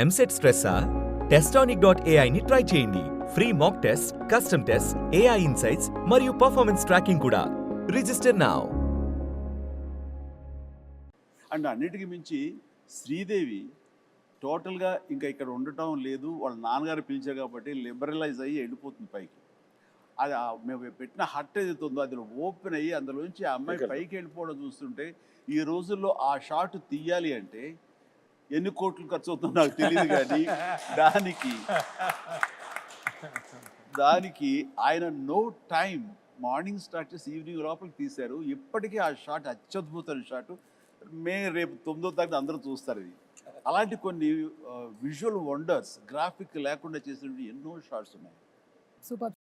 ఎంసెట్ స్ట్రెస్సా? టెస్టానిక్.ai ని ట్రై చేయండి. Free mock test, custom test, AI insights మరియు పర్ఫార్మెన్స్ ట్రాకింగ్ కూడా. Register now. అండ్ అన్నిటికీ మించి శ్రీదేవి టోటల్గా ఇంకా ఇక్కడ ఉండటం లేదు, వాళ్ళ నాన్నగారు పిలిచారు కాబట్టి లిబరలైజ్ అయ్యి వెళ్ళిపోతుంది పైకి. అది మేము పెట్టిన హట్ ఏదైతే ఉందో అది ఓపెన్ అయ్యి అందులోంచి ఆ అమ్మాయి పైకి వెళ్ళిపోవడం చూస్తుంటే ఈ రోజుల్లో ఆ షాట్ తీయాలి అంటే ఎన్ని కోట్లు ఖర్చు అవుతుందో నాకు తెలియదు, కానీ దానికి ఆయన నో టైం, మార్నింగ్ స్టార్ట్ చేసి ఈవినింగ్ లోపలికి తీశారు. ఇప్పటికీ ఆ షాట్ అత్యద్భుతమైన షాట్. రేపు 9వ తారీఖు అందరూ చూస్తారు ఇది. అలాంటి కొన్ని విజువల్ వండర్స్, గ్రాఫిక్ లేకుండా చేసినవి ఎన్నో షాట్స్ ఉన్నాయి. సూపర్.